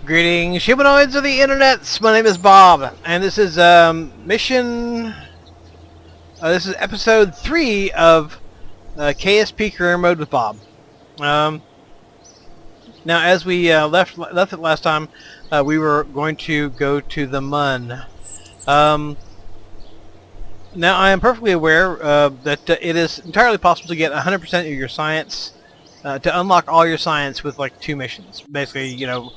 Greetings, humanoids of the internets. My name is Bob, and this is mission. This is episode 3 of KSP Career Mode with Bob. Now, as we left it last time, we were going to go to the Mun. Now, I am perfectly aware that it is entirely possible to get 100% of your science, to unlock all your science with like 2 missions. Basically, you know.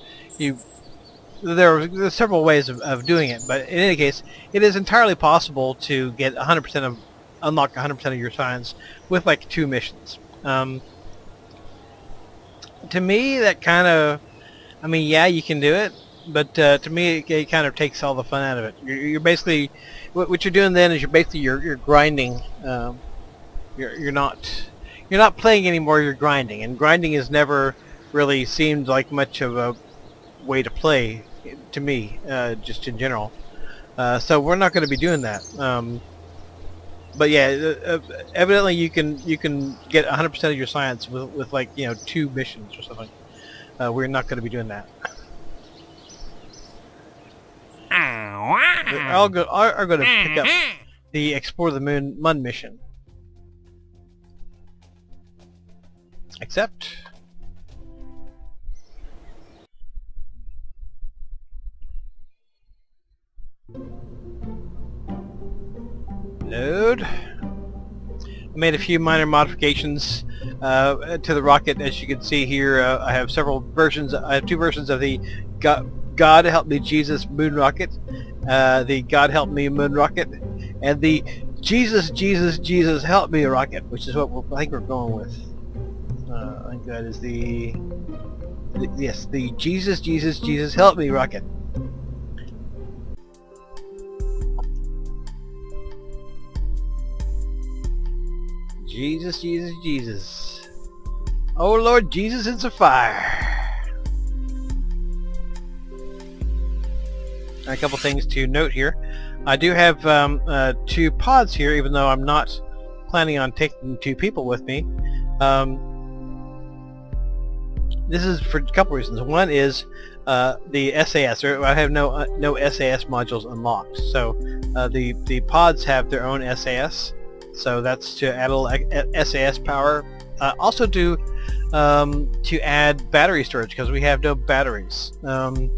There are several ways of doing it, but in any case, it is entirely possible to get 100% of unlock 100% of your science with like 2 missions. To me, that kind of, I mean, yeah, you can do it, but to me, it kind of takes all the fun out of it. You're basically, what you're doing then is you're grinding. You're not playing anymore. You're grinding, and grinding has never really seemed like much of a way to play to me, just in general. So we're not going to be doing that. But yeah, evidently you can get 100% of your science with like, you know, 2 missions or something. We're not going to be doing that. We're all going to pick up the Explore the Mun mission. Except load. I made a few minor modifications to the rocket, as you can see here. I have several versions. I have 2 versions of the God Help Me Jesus moon rocket, the God Help Me moon rocket, and the Jesus Jesus Jesus Help Me rocket, which is what I think we're going with. I think that is the Jesus Jesus Jesus Help Me rocket. Jesus, Jesus, Jesus. Oh Lord Jesus, it's a fire. A couple things to note here. I do have 2 pods here, even though I'm not planning on taking 2 people with me. This is for a couple reasons. One is the SAS. I have no SAS modules unlocked, so the pods have their own SAS. So that's to add a little SAS power. Also to add battery storage, because we have no batteries. That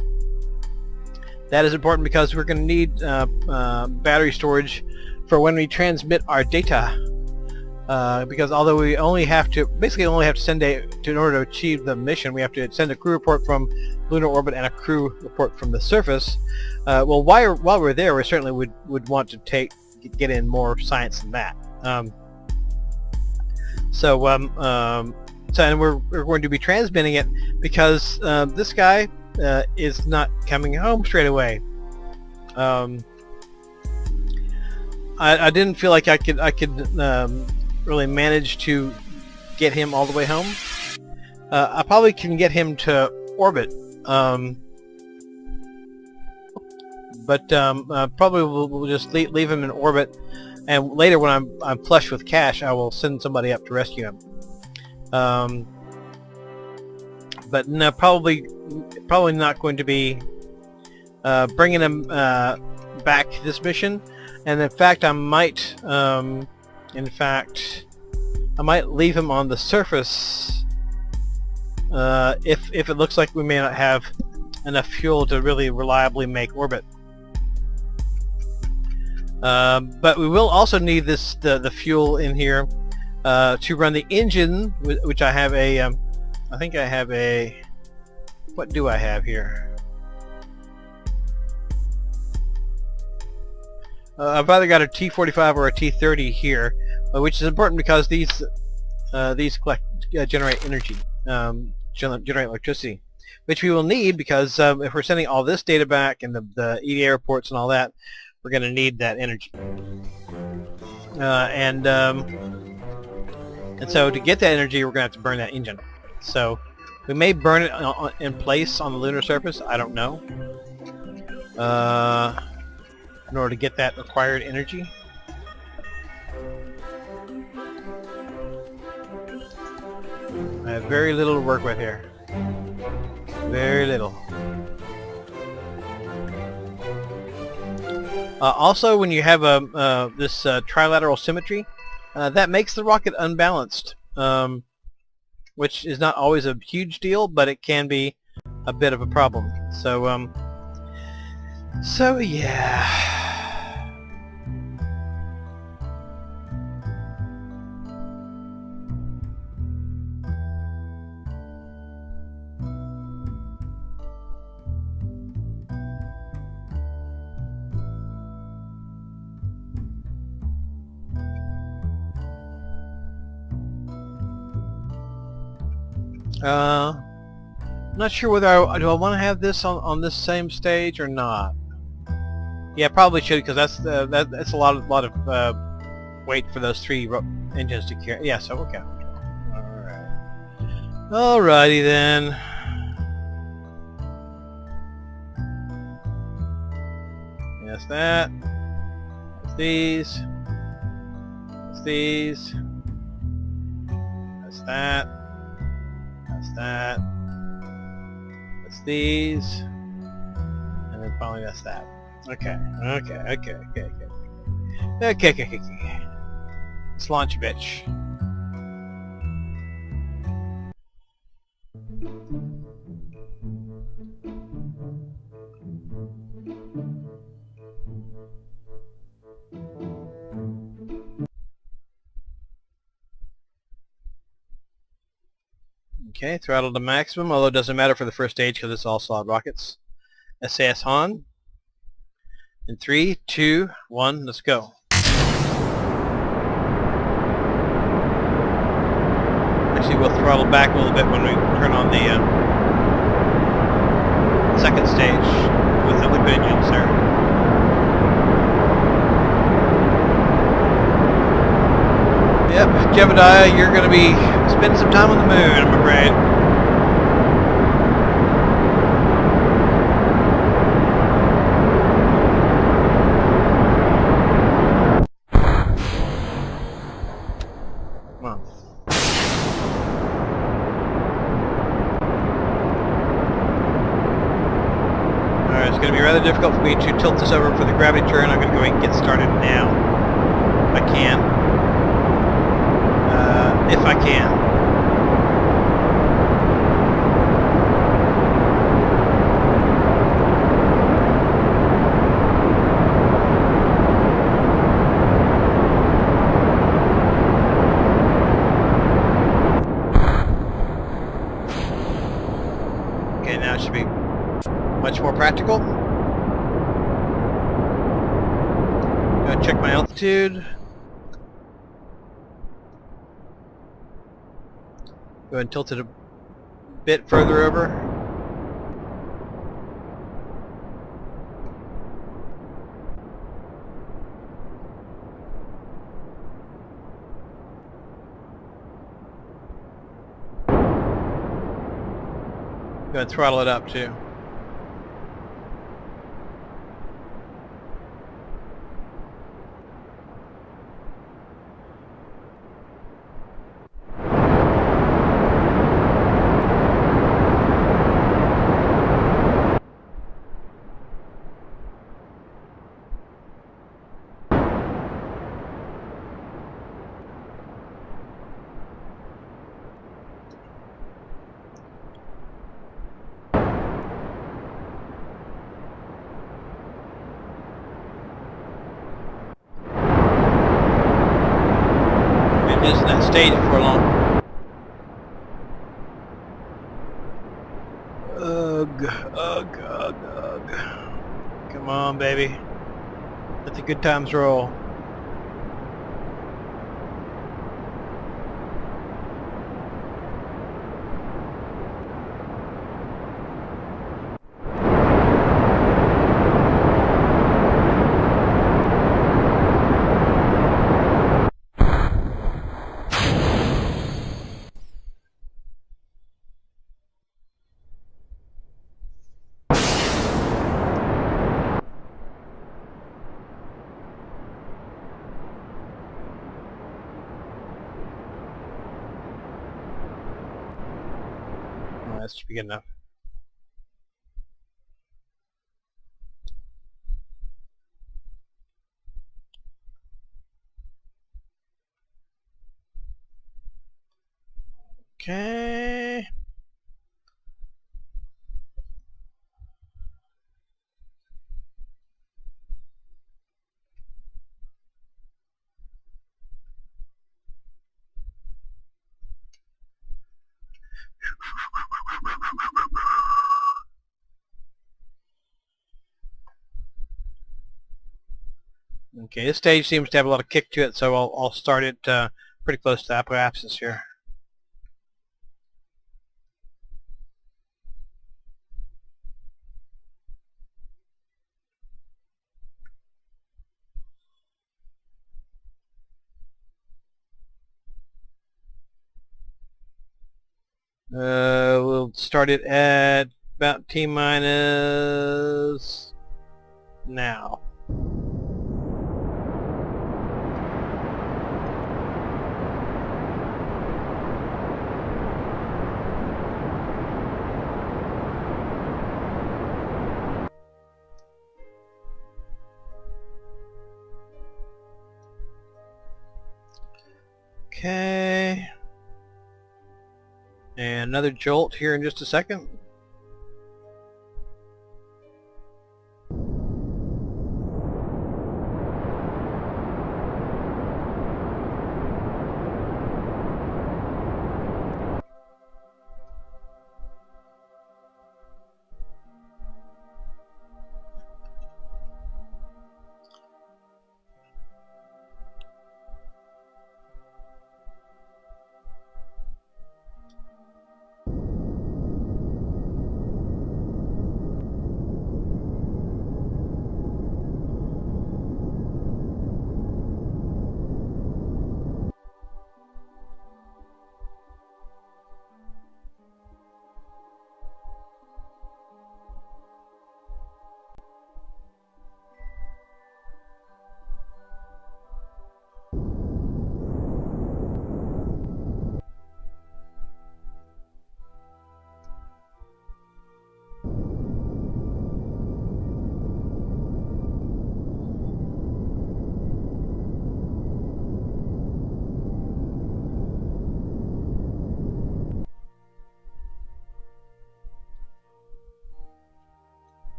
is important because we're going to need battery storage for when we transmit our data. Because although we only have to send in order to achieve the mission, we have to send a crew report from lunar orbit and a crew report from the surface. Well, while we're there, we certainly would want to get in more science than that. And we're going to be transmitting it because this guy is not coming home straight away. I didn't feel like I could really manage to get him all the way home. I probably can get him to orbit, but probably we'll just leave him in orbit. And later, when I'm flush with cash, I will send somebody up to rescue him. But no, probably not going to be bringing him back this mission. And in fact, I might leave him on the surface if it looks like we may not have enough fuel to really reliably make orbit. But we will also need the fuel in here to run the engine, which I have I think I have a, what do I have here? I've either got a T45 or a T30 here, which is important because these generate energy, generate electricity, which we will need because if we're sending all this data back and the EDA reports and all that, we're going to need that energy. And so to get that energy, we're going to have to burn that engine. So we may burn it in place on the lunar surface. I don't know. In order to get that required energy. I have very little to work with here. Very little. Also, when you have this trilateral symmetry, that makes the rocket unbalanced, which is not always a huge deal, but it can be a bit of a problem. So yeah. Not sure whether do I want to have this on this same stage or not. Yeah, probably should, because that's a lot of weight for those three engines to carry. Yeah, so okay. All right. Alrighty then. Yes, that. That's these. That's these. That's that. That's that. That's these. And then finally that's that. Okay. Okay. Let's launch a bitch. Okay, throttle to maximum, although it doesn't matter for the first stage because it's all solid rockets. SAS on. In 3, 2, 1, let's go. Actually, we'll throttle back a little bit when we turn on the second stage with the liquid engines there. Yep, Jebediah, you're going to be spending some time on the moon, I'm afraid. Come on. Alright, it's going to be rather difficult for me to tilt this over for the gravity turn. I'm going to go ahead and get started now. If I can. If I can. Okay, now it should be much more practical. Go and check my altitude. Go ahead and tilt it a bit further over. Go ahead and throttle it up too. Just in that stage for long. Ugh. Come on, baby. Let the good times roll. That should be good enough. Okay. Okay, this stage seems to have a lot of kick to it, so I'll start it pretty close to apoapsis here. We'll start it at about T minus now. Okay. And another jolt here in just a second.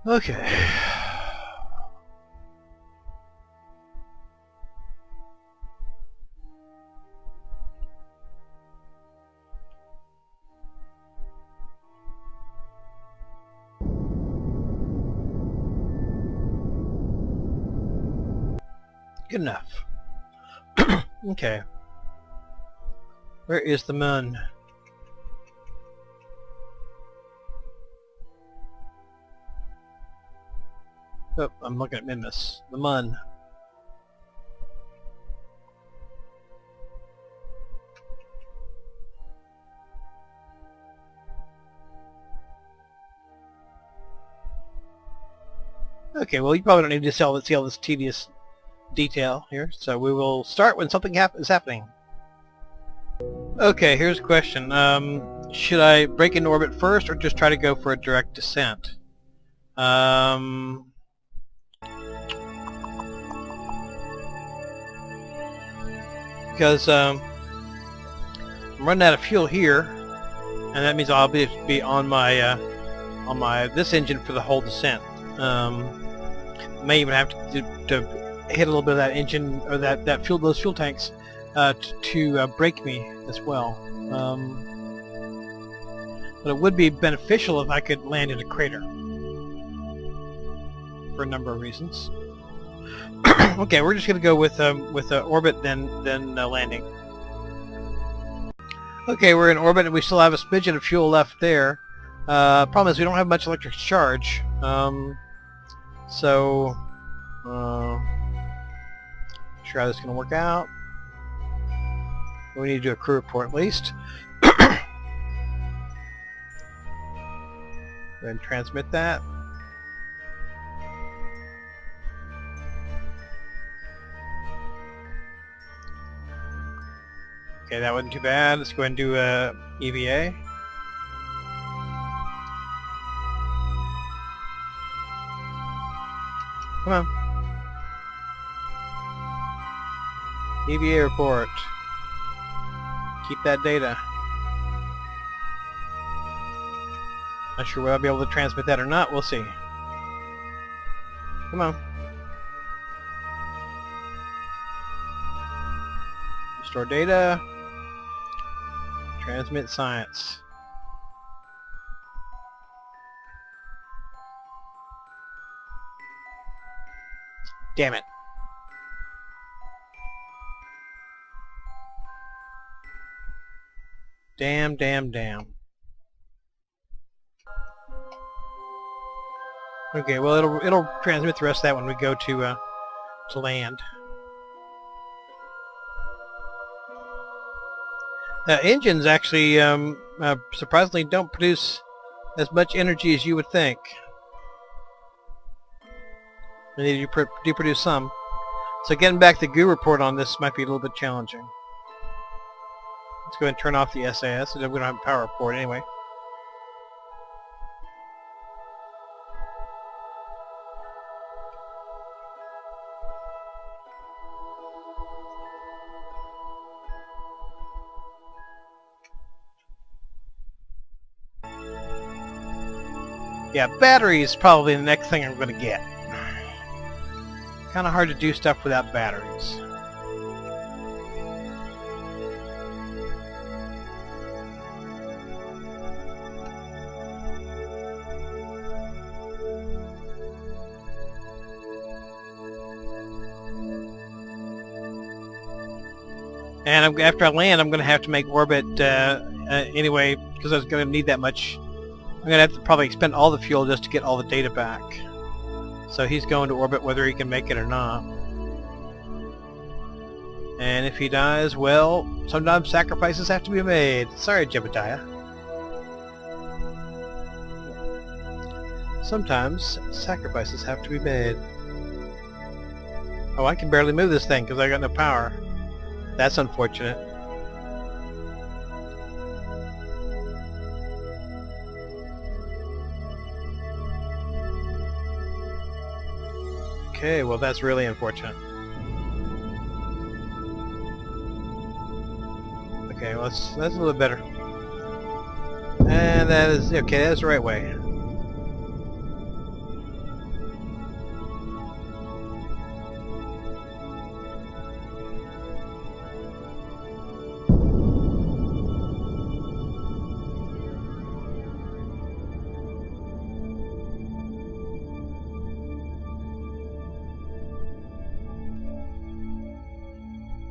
Okay. Good enough. Okay. Where is the moon? Oh, I'm looking at Mimus. The mun. Okay, well, you probably don't need to see all this tedious detail here, so we will start when something is happening. Okay, here's a question. Should I break into orbit first, or just try to go for a direct descent? Because I'm running out of fuel here, and that means I'll be on my this engine for the whole descent. May even have to hit a little bit of that engine or those fuel tanks to break me as well. But it would be beneficial if I could land in a crater for a number of reasons. Okay, we're just gonna go with orbit then landing. Okay, we're in orbit and we still have a smidgen of fuel left there. Problem is we don't have much electric charge. So sure how this is gonna work out. We need to do a crew report at least. Then transmit that. Okay, that wasn't too bad. Let's go ahead and do EVA. Come on. EVA report. Keep that data. Not sure whether I'll be able to transmit that or not. We'll see. Come on. Store data. Transmit science. Damn it. Damn, damn, damn. Okay, well it'll transmit the rest of that when we go to land. Engines actually surprisingly don't produce as much energy as you would think. They do produce some. So getting back the goo report on this might be a little bit challenging. Let's go ahead and turn off the SAS. We don't have a power report anyway. Yeah, batteries probably the next thing I'm going to get. Kind of hard to do stuff without batteries. And after I land, I'm going to have to make orbit anyway, because I was going to need that much. I'm going to have to probably expend all the fuel just to get all the data back. So he's going to orbit whether he can make it or not. And if he dies, well, sometimes sacrifices have to be made. Sorry, Jebediah. Sometimes sacrifices have to be made. Oh, I can barely move this thing because I got no power. That's unfortunate. Okay, well that's really unfortunate. Okay, well that's a little bit better. And that is okay, that's the right way.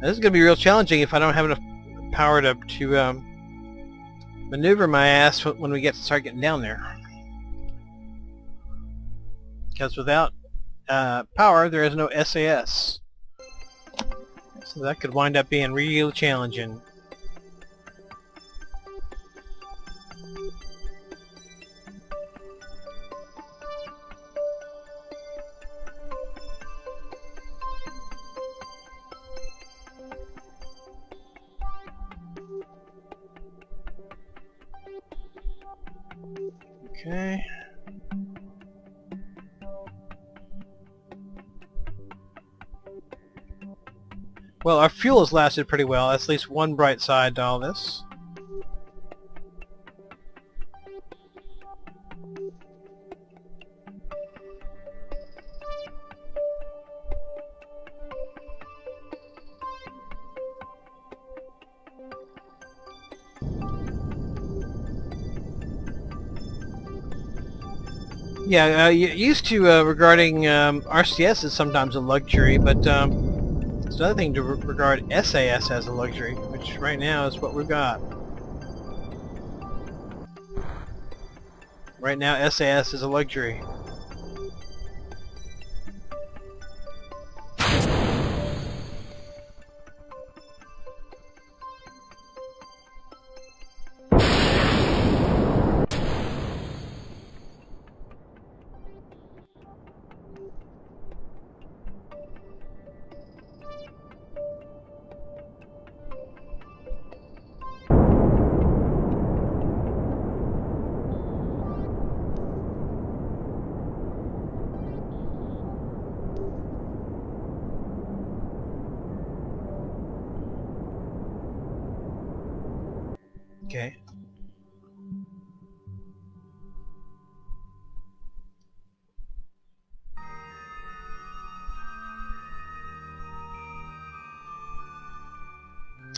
This is going to be real challenging if I don't have enough power to maneuver my ass when we start getting down there. Because without power, there is no SAS. So that could wind up being real challenging. Okay. Well, our fuel has lasted pretty well. That's at least one bright side to all this. Yeah, used to regarding RCS is sometimes a luxury, but it's another thing to regard SAS as a luxury, which right now is what we've got. Right now, SAS is a luxury. Okay.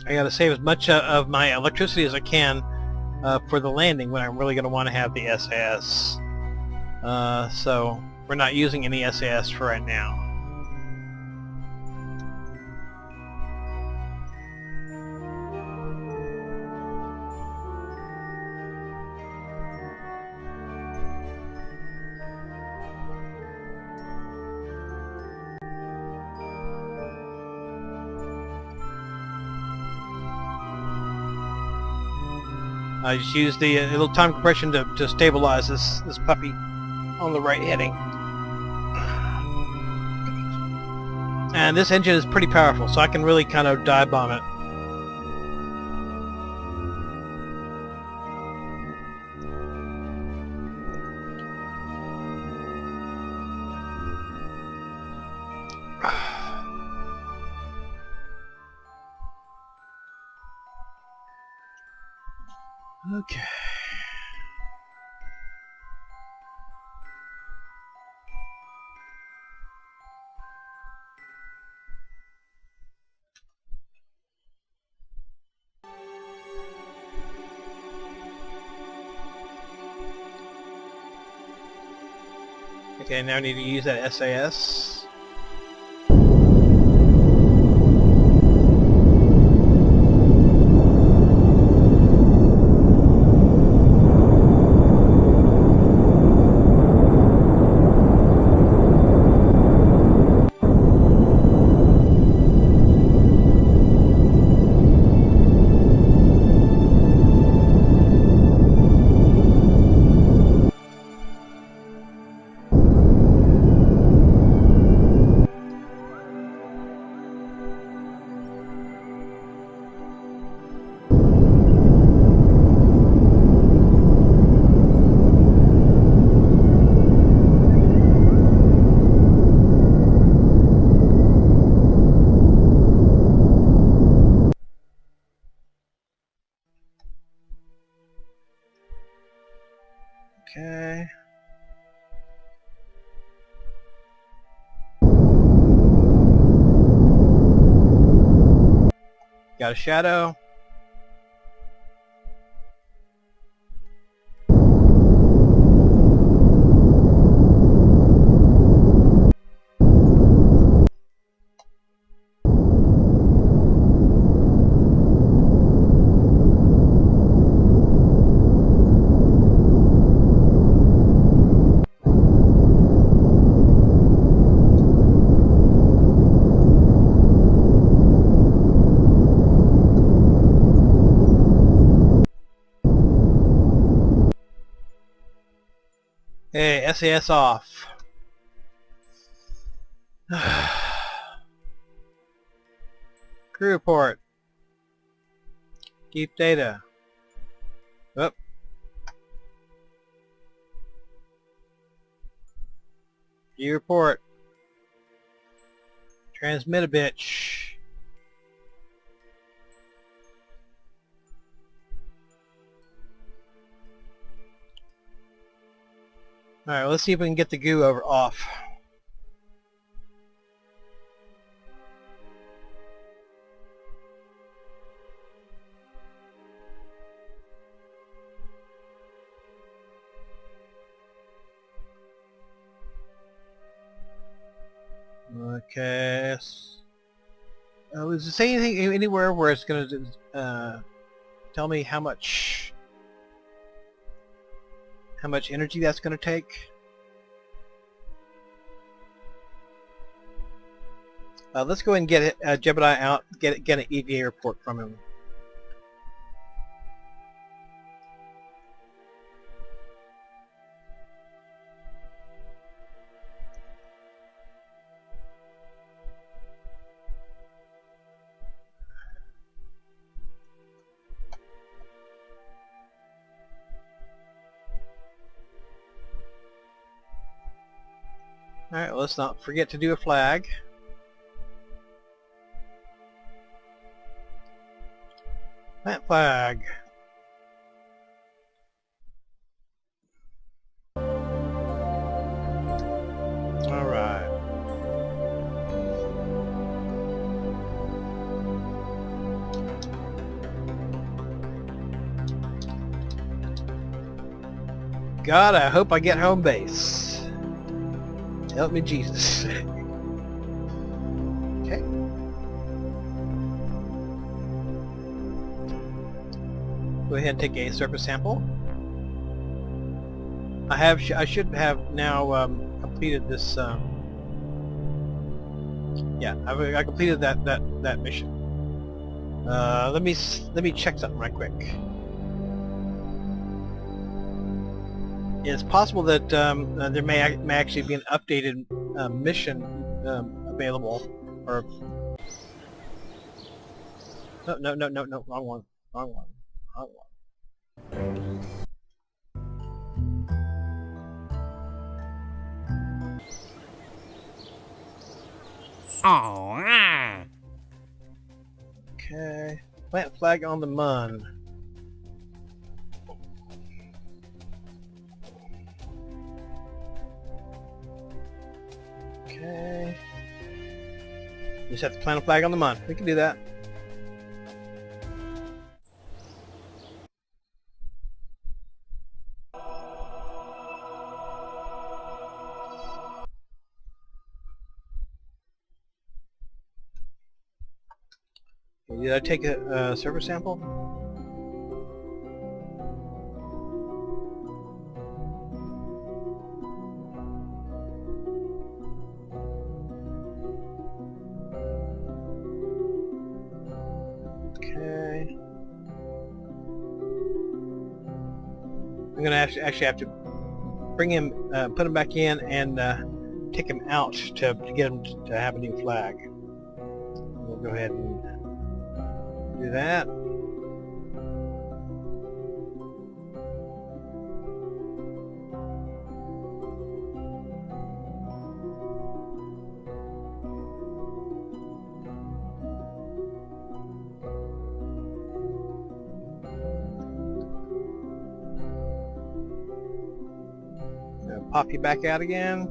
I gotta save as much of my electricity as I can for the landing when I'm really gonna want to have the SAS. So we're not using any SAS for right now. I just used the little time compression to stabilize this puppy on the right heading. And this engine is pretty powerful, so I can really kind of dive bomb it. Okay. Okay, now I need to use that SAS. Okay. Got a shadow. Hey, SAS off. Crew report. Keep data. Up. View report. Transmit a bitch. Alright, let's see if we can get the goo off. Okay. Does it say anything anywhere where it's going to tell me how much energy that's going to take? Let's go ahead and get Jebediah out. Get an EVA report from him. Alright, let's not forget to do a flag. Plant flag. God, I hope I get home base. Help me, Jesus. Okay. Go ahead and take a surface sample. I should have now completed this. Yeah, I completed that mission. Let me check something right quick. It's possible that there may actually be an updated mission available, or no, wrong one, wrong one, wrong one. Oh, Okay, plant flag on the mun. Okay. Just have to plant a flag on the mun. We can do that. Okay, did I take a server sample? Okay. I'm gonna actually have to bring him, put him back in, and take him out to get him to have a new flag. We'll go ahead and do that. Pop you back out again.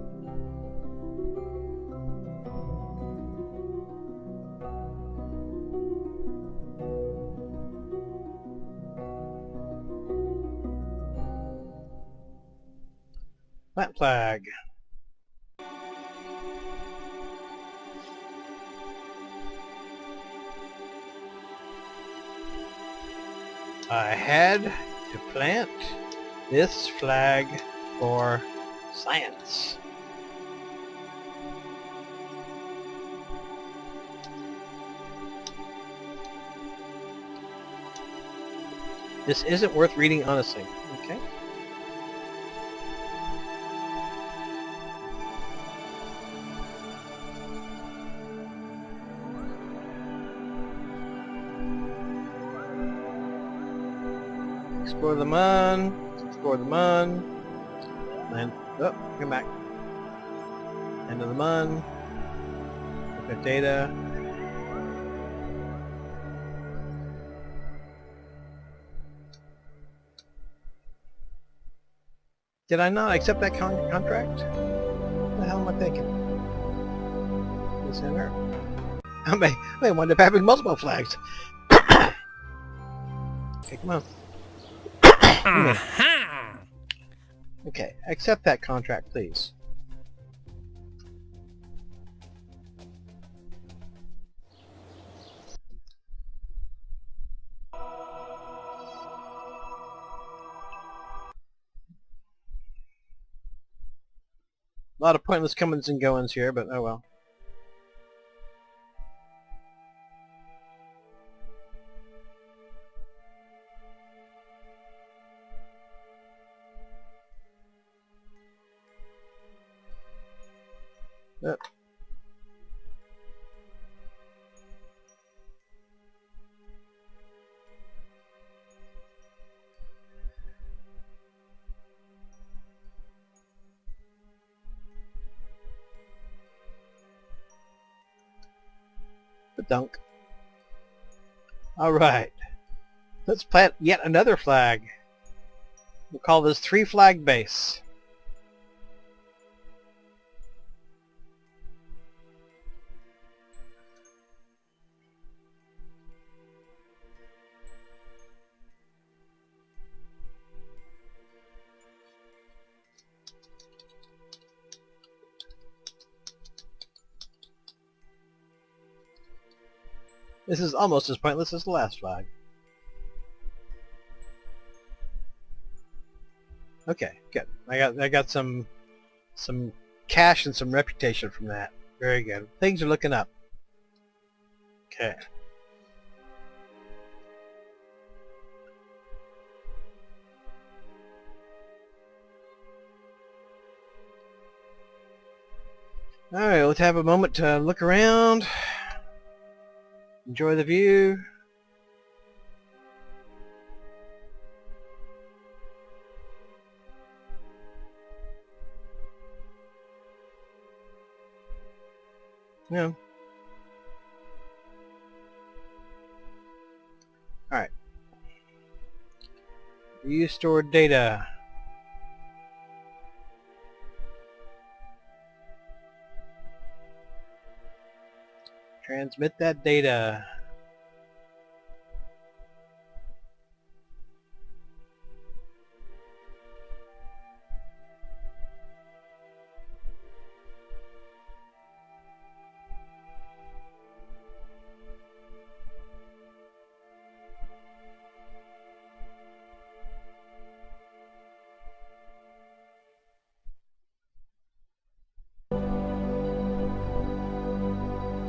Plant flag. I had to plant this flag for science. This isn't worth reading honestly. Okay. Explore the mun. Explore the mun. And oh, come back. End of the mun. Look at data. Did I not accept that contract? What the hell am I thinking? This in there? I may wind up having multiple flags. Okay, come on. aha! Okay, accept that contract, please. A lot of pointless comings and goings here, but oh well. Yep. The dunk. Alright. Let's plant yet another flag. We'll call this 3-flag base. This is almost as pointless as the last flag. Okay, good. I got some cash and some reputation from that. Very good. Things are looking up. Okay. Alright, let's have a moment to look around. Enjoy the view. Yeah. Alright. View stored data. Transmit that data.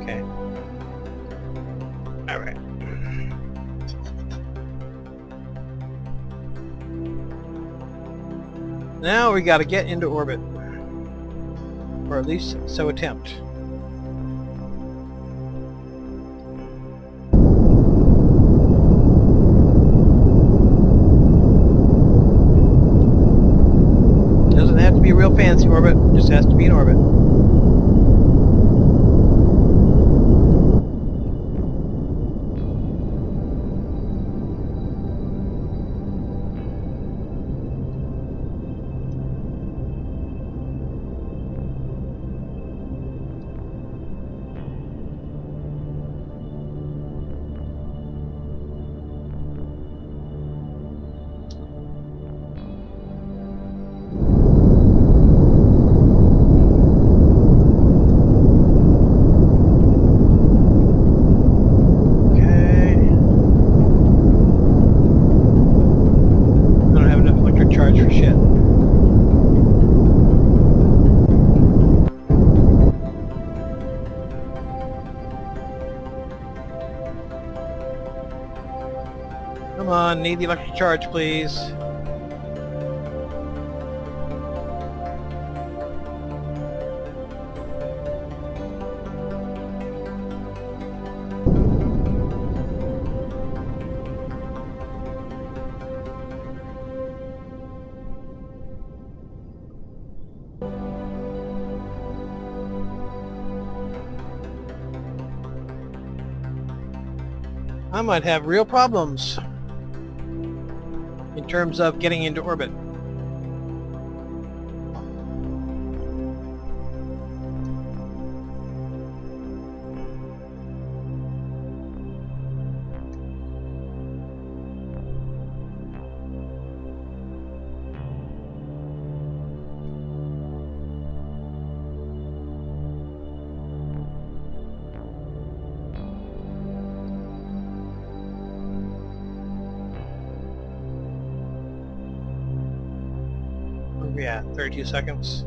Okay. Alright. Now we gotta get into orbit. Or at least so attempt. Doesn't have to be a real fancy orbit, just has to be an orbit. Come on, need the electric charge, please. I might have real problems in terms of getting into orbit. Yeah, 32 seconds.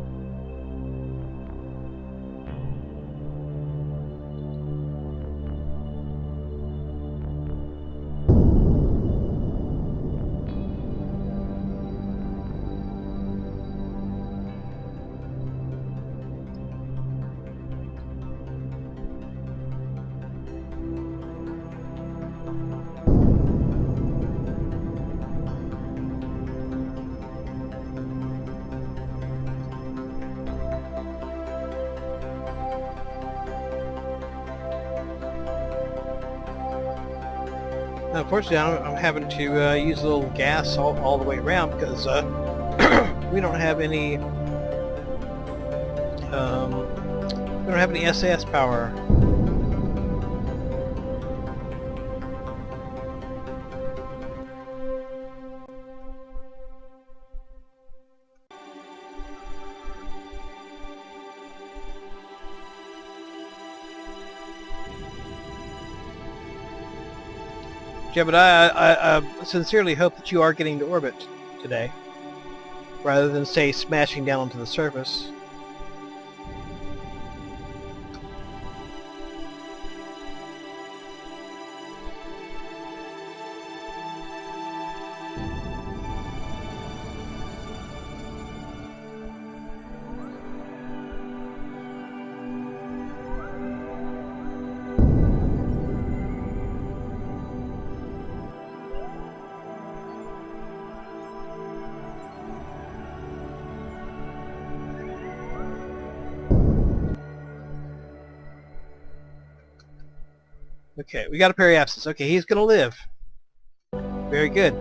Unfortunately, I'm having to use a little gas all the way around because we don't have any SAS power. Jebediah, I sincerely hope that you are getting to orbit today, rather than, say, smashing down onto the surface. Okay, we got a periapsis. Okay, he's gonna live. Very good.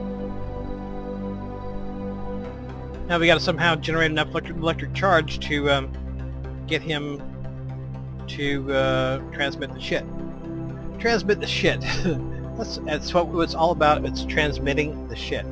Now we gotta somehow generate enough electric charge to get him to transmit the shit. Transmit the shit. That's what it's all about. It's transmitting the shit.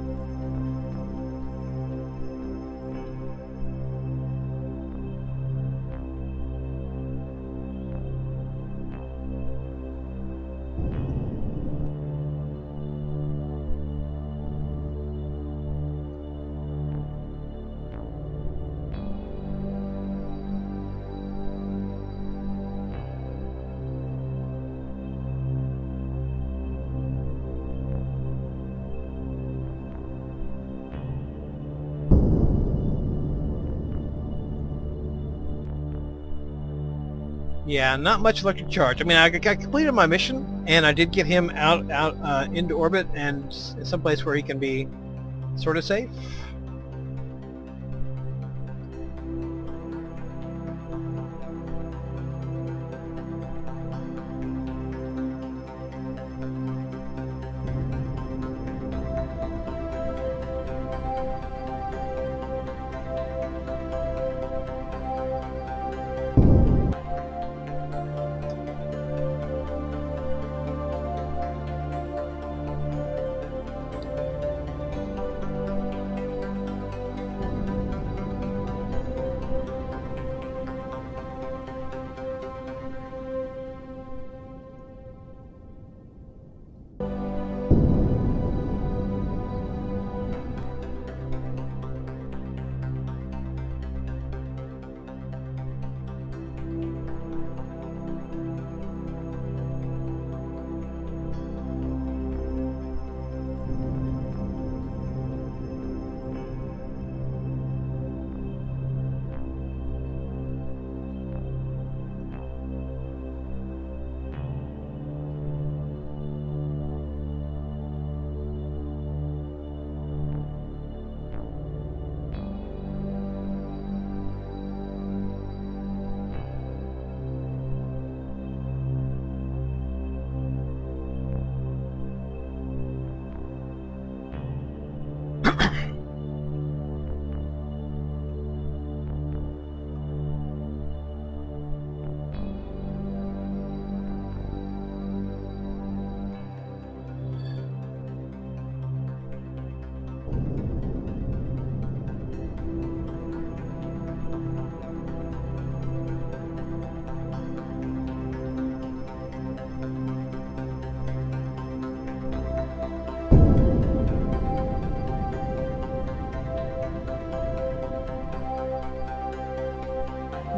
Yeah, not much electric charge. I mean, I completed my mission, and I did get him out into orbit and someplace where he can be sort of safe.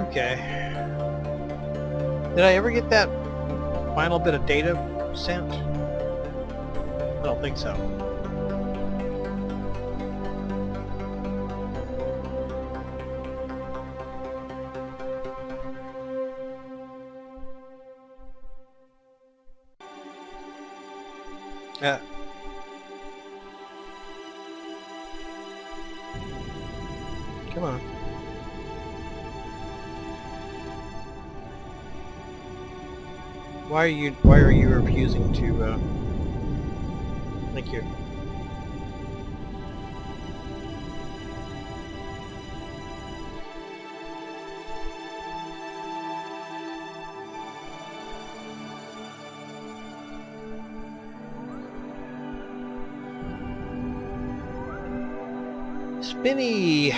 Okay. Did I ever get that final bit of data sent? I don't think so. Come on. Why are you refusing to thank you. Spinny.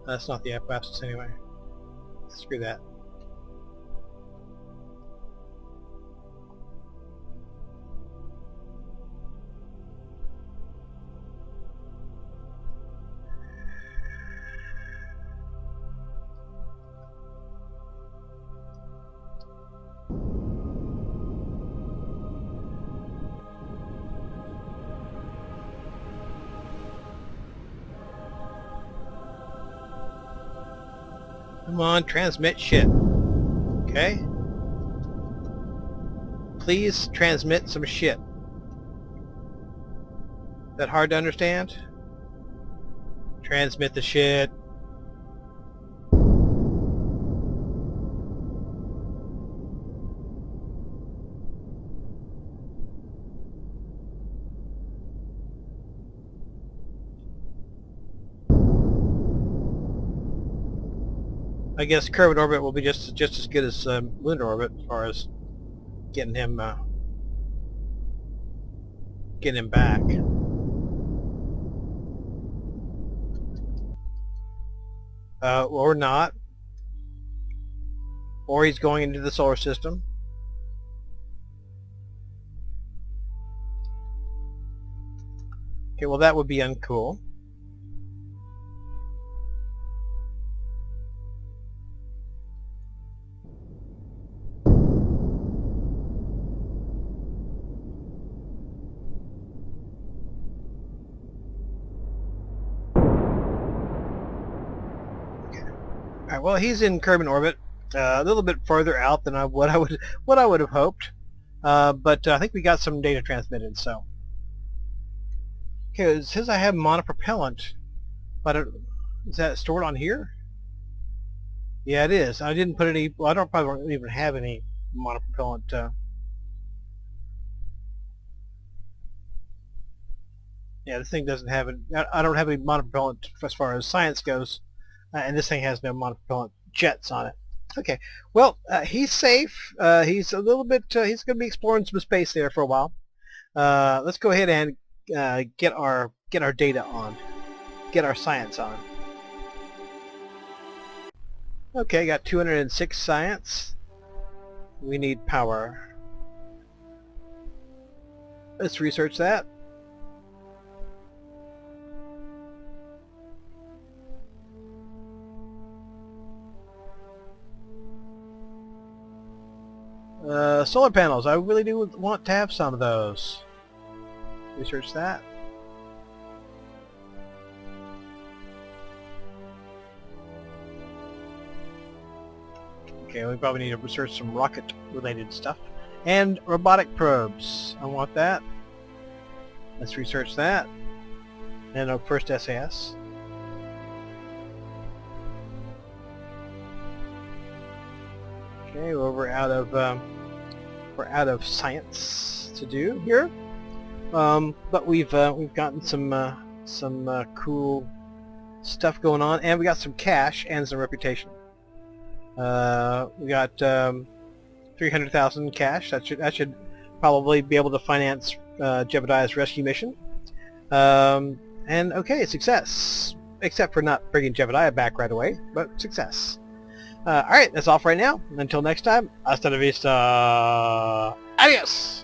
That's not the F-Fastest anyway. Screw that. Come on, transmit shit. Okay? Please transmit some shit. Is that hard to understand? Transmit the shit. I guess curved orbit will be just as good as lunar orbit as far as getting him back. Or not. Or he's going into the solar system. Okay, well that would be uncool. Alright, well he's in Kerbin orbit, a little bit further out than what I would have hoped, but I think we got some data transmitted. So, okay, it says I have monopropellant, but is that stored on here? Yeah, it is. I didn't put any. Well, I probably don't even have any monopropellant. Yeah, this thing doesn't have it. I don't have any monopropellant as far as science goes. And this thing has no monopropellant jets on it. Okay, well, he's safe. He's a little bit. He's going to be exploring some space there for a while. Let's go ahead and get our data on, get our science on. Okay, got 206 science. We need power. Let's research that. Solar panels. I really do want to have some of those. Research that. Okay, we probably need to research some rocket-related stuff. And robotic probes. I want that. Let's research that. And our first SAS. Okay, well, we're out of science to do here, but we've gotten some cool stuff going on, and we got some cash and some reputation. We got 300,000 cash. That should probably be able to finance Jebediah's rescue mission. And okay, success. Except for not bringing Jebediah back right away, but success. Alright, that's all for right now. Until next time, hasta la vista. Adios!